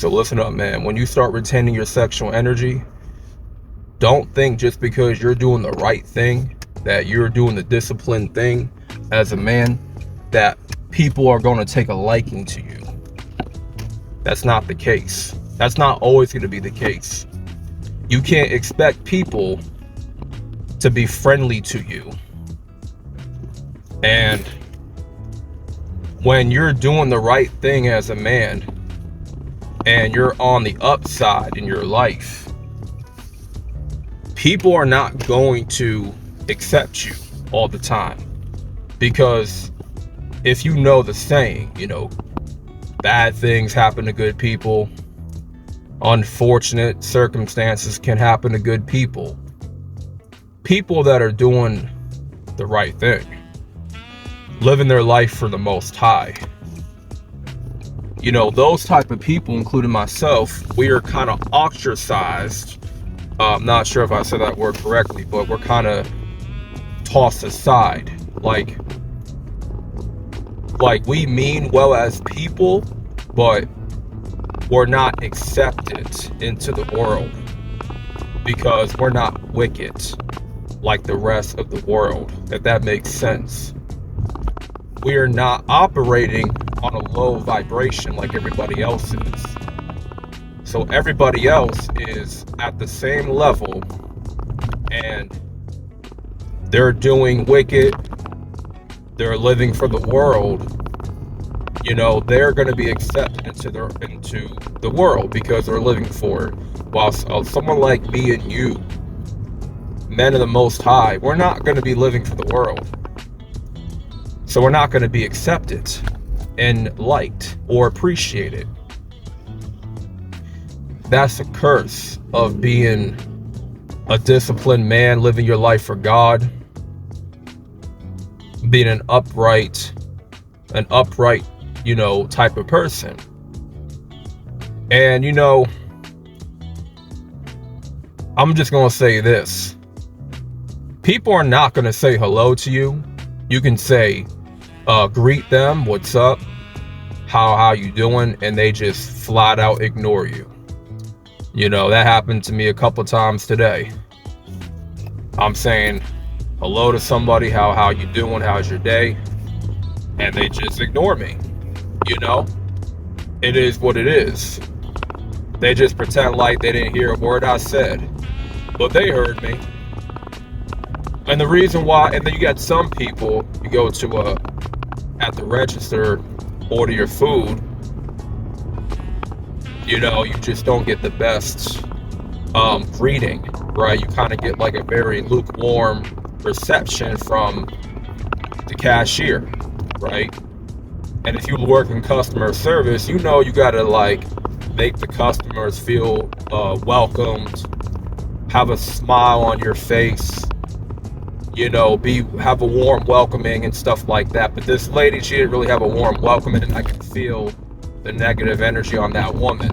So listen up, man. When you start retaining your sexual energy, don't think just because you're doing the right thing, that you're doing the disciplined thing as a man, that people are going to take a liking to you. That's not the case. That's not always going to be the case. You can't expect people to be friendly to you. And when you're doing the right thing as a man and you're on the upside in your life, people are not going to accept you all the time. Because if you know the saying, bad things happen to good people, unfortunate circumstances can happen to good people. People that are doing the right thing, living their life for the Most High, those type of people, including myself, we are kind of ostracized. I'm not sure if I said that word correctly, but we're kind of tossed aside. Like we mean well as people, but we're not accepted into the world because we're not wicked like the rest of the world, if that makes sense. We are not operating on a low vibration like everybody else is. So everybody else is at the same level and they're doing wicked, they're living for the world. They're going to be accepted into the world because they're living for it. While someone like me and you, men of the Most High, we're not going to be living for the world. So we're not going to be accepted and liked or appreciated. That's a curse of being a disciplined man, living your life for God, being an upright, type of person. And I'm just going to say this. People are not going to say hello to you. You can say, greet them, what's up, how you doing, and they just flat out ignore you. That happened to me a couple times today. I'm saying hello to somebody, how you doing, how's your day, and they just ignore me. It is what it is. They just pretend like they didn't hear a word I said, but they heard me. And the reason why, and then you got some people, you go to at the register, order your food, you just don't get the best greeting, right? You kind of get like a very lukewarm reception from the cashier, right? And if you work in customer service, you gotta make the customers feel welcomed, have a smile on your face, have a warm welcoming and stuff like that. But this lady, she didn't really have a warm welcoming, and I could feel the negative energy on that woman.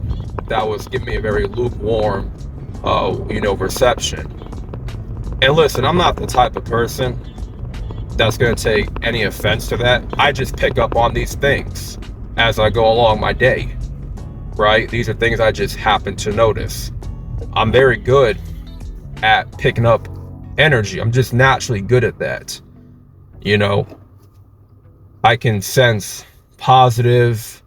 That was giving me a very lukewarm, reception. And listen, I'm not the type of person that's going to take any offense to that. I just pick up on these things as I go along my day, right? These are things I just happen to notice. I'm very good at picking up energy. I'm just naturally good at that. I can sense positive,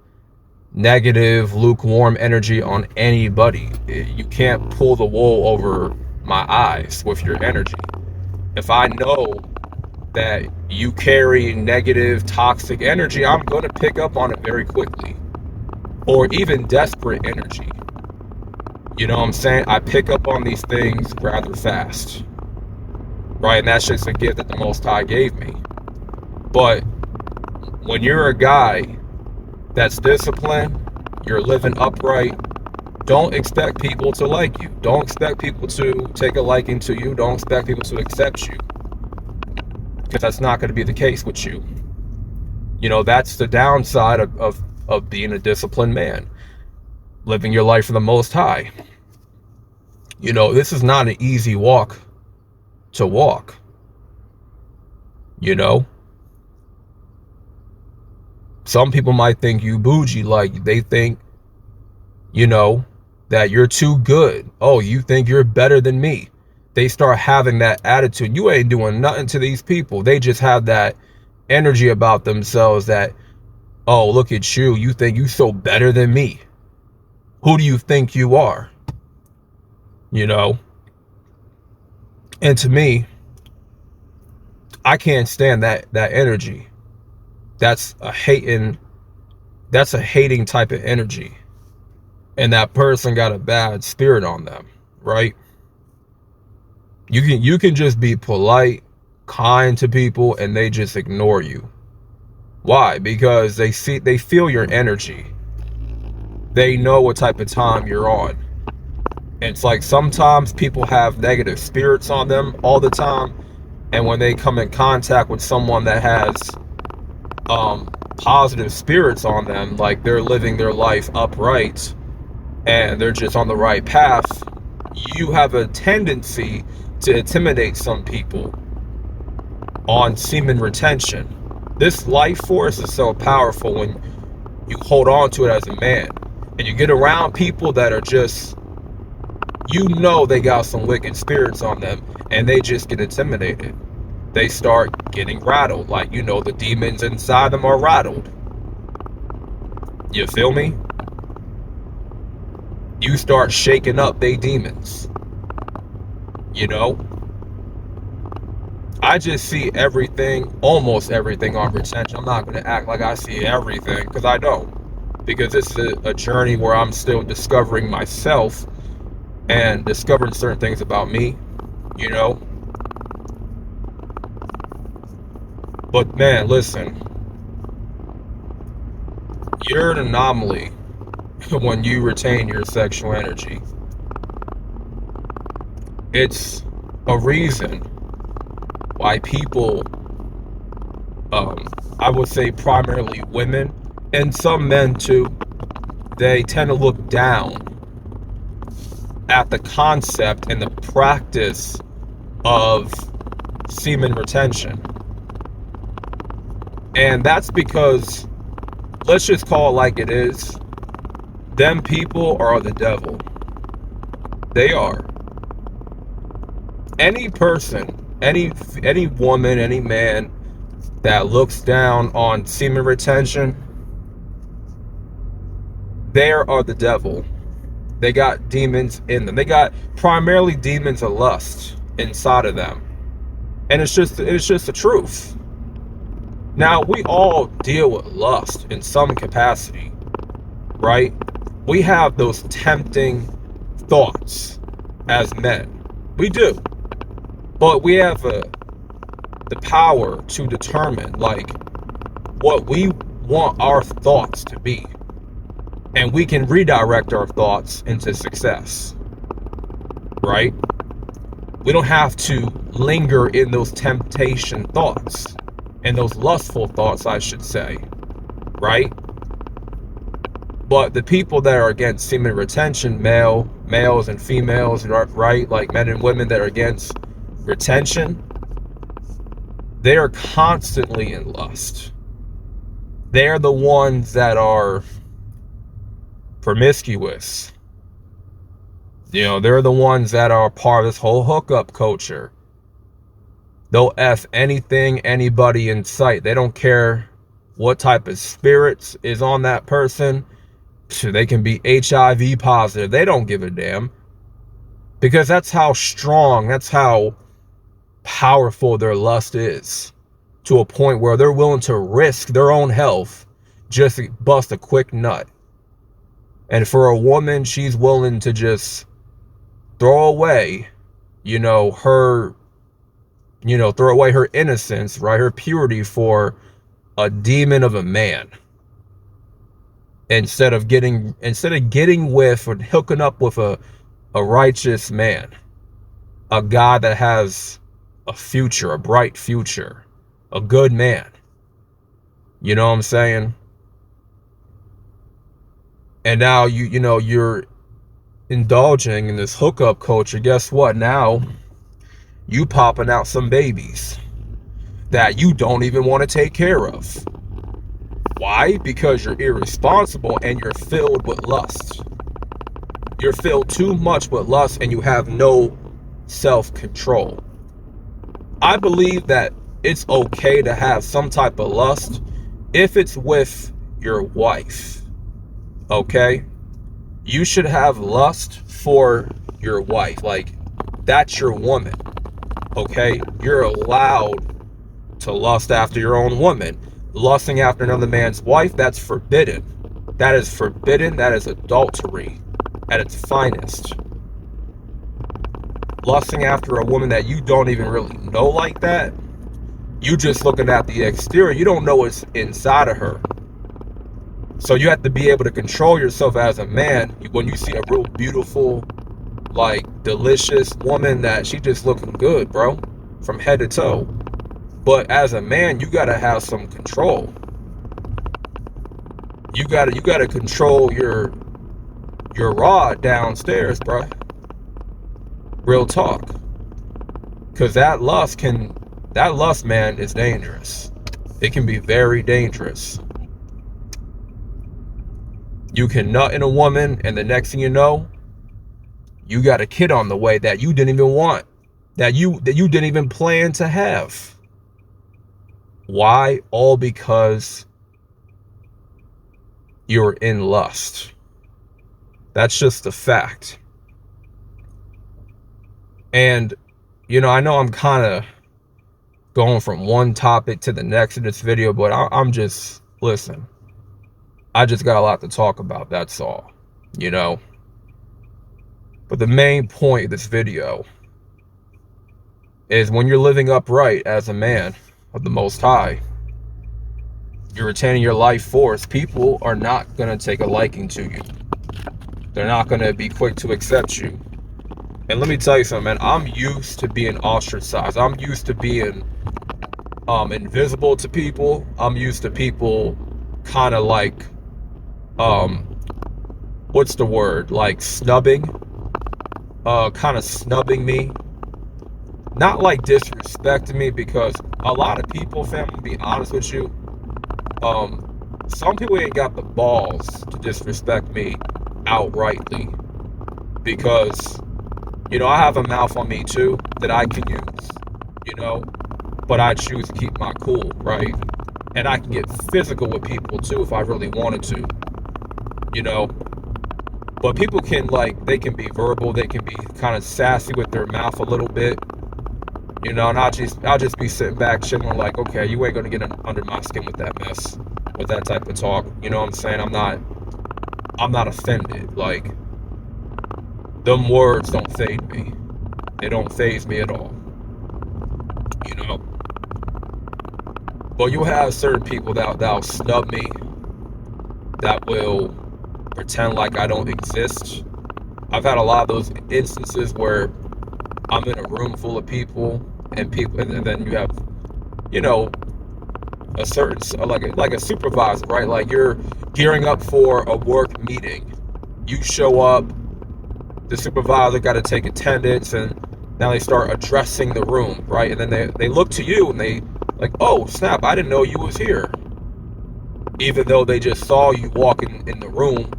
negative, lukewarm energy on anybody. You can't pull the wool over my eyes with your energy. If I know that you carry negative, toxic energy, I'm going to pick up on it very quickly. Or even desperate energy. You know what I'm saying? I pick up on these things rather fast. Right? And that's just a gift that the Most High gave me. But when you're a guy that's disciplined, you're living upright, don't expect people to like you. Don't expect people to take a liking to you. Don't expect people to accept you. Because that's not going to be the case with you. That's the downside of being a disciplined man. Living your life for the Most High. This is not an easy walk to walk. Some people might think you bougie, like they think you know, that you're too good. Oh, you think you're better than me. They start having that attitude. You ain't doing nothing to these people. They just have that energy about themselves that, oh, look at you. You think you so better than me. Who do you think you are? You know? And to me, I can't stand that energy. That's a hating type of energy. And that person got a bad spirit on them, right? You can just be polite, kind to people, and they just ignore you. Why? Because they feel your energy. They know what type of time you're on. It's like sometimes people have negative spirits on them all the time, and when they come in contact with someone that has positive spirits on them, like they're living their life upright and they're just on the right path, you have a tendency to intimidate some people on semen retention. This life force is so powerful when you hold on to it as a man, and you get around people that are just, you know, they got some wicked spirits on them, and they just get intimidated. They start getting rattled, like, you know, the demons inside them are rattled. You feel me? You start shaking up they demons. You know? I just see everything, almost everything on retention. I'm not going to act like I see everything, because I don't. Because this is a journey where I'm still discovering myself and discovering certain things about me, you know? But man, listen. You're an anomaly when you retain your sexual energy. It's a reason why people, I would say primarily women, and some men too, they tend to look down at the concept and the practice of semen retention. And that's because, let's just call it like it is, them people are the devil. They are. Any person, any woman, any man that looks down on semen retention, they are the devil. They got demons in them. They got primarily demons of lust inside of them. And it's just the truth. Now, we all deal with lust in some capacity, right? We have those tempting thoughts as men. We do. But we have the power to determine, like, what we want our thoughts to be. And we can redirect our thoughts into success, right? We don't have to linger in those temptation thoughts, and those lustful thoughts, I should say, right? But the people that are against semen retention, males and females, right? Like men and women that are against retention, they are constantly in lust. They're the ones that are promiscuous. You know, they're the ones that are part of this whole hookup culture. They'll F anything, anybody in sight. They don't care what type of spirits is on that person. They can be HIV positive. They don't give a damn. Because that's how strong, that's how powerful their lust is. To a point where they're willing to risk their own health just to bust a quick nut. And for a woman, she's willing to just throw away, throw away her innocence, right? Her purity for a demon of a man. Instead of getting with or hooking up with a righteous man. A guy that has a future, a bright future. A good man. You know what I'm saying? And now you're indulging in this hookup culture. Guess what? Now you popping out some babies that you don't even want to take care of. Why? Because you're irresponsible and you're filled with lust. You're filled too much with lust and you have no self-control. I believe that it's okay to have some type of lust if it's with your wife. Okay? You should have lust for your wife. Like, that's your woman. Okay? You're allowed to lust after your own woman. Lusting after another man's wife, that's forbidden. That is forbidden. That is adultery at its finest. Lusting after a woman that you don't even really know like that, you just looking at the exterior, you don't know what's inside of her. So you have to be able to control yourself as a man when you see a real beautiful, like, delicious woman that she just looking good, bro, from head to toe. But as a man, you gotta have some control. You gotta control your rod downstairs, bro. Real talk. Cause that lust, man, is dangerous. It can be very dangerous. You can nut in a woman, and the next thing you know, you got a kid on the way that you didn't even want, that you didn't even plan to have. Why? All because you're in lust. That's just a fact. And, I know I'm kind of going from one topic to the next in this video, but I'm just, listen, I just got a lot to talk about, that's all, But the main point of this video is when you're living upright as a man of the Most High, you're retaining your life force, people are not going to take a liking to you. They're not going to be quick to accept you. And let me tell you something, man, I'm used to being ostracized. I'm used to being invisible to people. I'm used to people kind of like, what's the word? Like snubbing, kind of snubbing me. Not like disrespecting me, because a lot of people, fam, to be honest with you, some people ain't got the balls to disrespect me outrightly, because I have a mouth on me too that I can use, but I choose to keep my cool, right? And I can get physical with people too if I really wanted to, but people can, like, they can be verbal, they can be kind of sassy with their mouth a little bit, and I'll just be sitting back chilling, like, okay, you ain't gonna get under my skin with that mess, with that type of talk. You know what I'm saying? I'm not offended. Like, them words don't fade me. They don't faze me at all. But you'll have certain people that'll snub me, that will pretend like I don't exist. I've had a lot of those instances where I'm in a room full of people, and then you have, a certain, like a supervisor, right? Like, you're gearing up for a work meeting. You show up, the supervisor got to take attendance, and now they start addressing the room, right? And then they look to you and they like, oh snap, I didn't know you was here, even though they just saw you walking in the room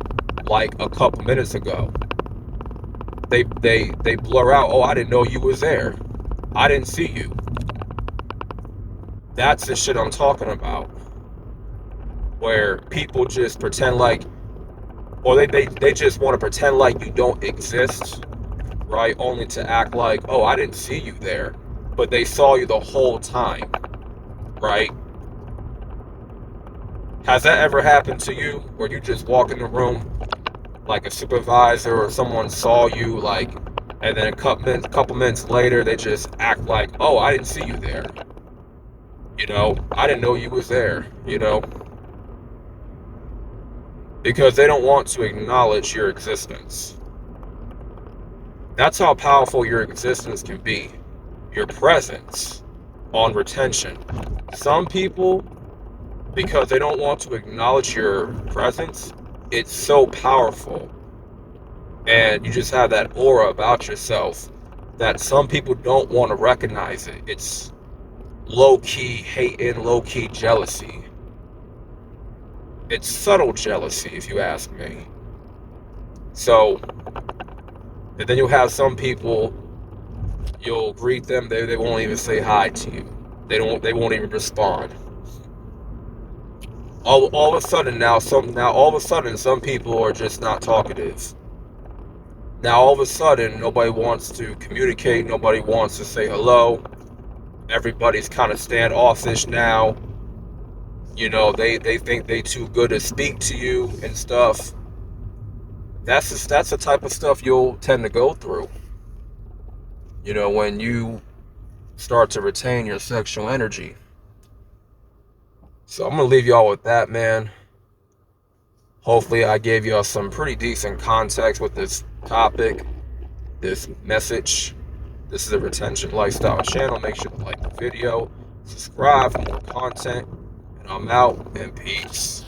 like a couple minutes ago. They blur out, oh, I didn't know you was there, I didn't see you. That's the shit I'm talking about, where people just pretend like, or they just want to pretend like you don't exist, right? Only to act like, oh, I didn't see you there, but they saw you the whole time, right? Has that ever happened to you, where you just walk in the room, like a supervisor or someone saw you, like, and then a couple minutes later, they just act like, oh, I didn't see you there, I didn't know you was there, because they don't want to acknowledge your existence. That's how powerful your existence can be. Your presence on retention. Some people, because they don't want to acknowledge your presence, it's so powerful. And you just have that aura about yourself that some people don't want to recognize it. It's low-key hating, low-key jealousy. It's subtle jealousy, if you ask me. So, And then you'll have some people, you'll greet them, they won't even say hi to you. They won't even respond. All of a sudden some people are just not talkative. Now all of a sudden nobody wants to communicate, nobody wants to say hello. Everybody's kind of standoffish now. You know, they think they too good to speak to you and stuff. That's the type of stuff you'll tend to go through. You know, when you start to retain your sexual energy. So I'm gonna leave y'all with that, man. Hopefully I gave y'all some pretty decent context with this topic, this message. This is a Retention Lifestyle channel. Make sure to like the video, subscribe for more content, and I'm out, and peace.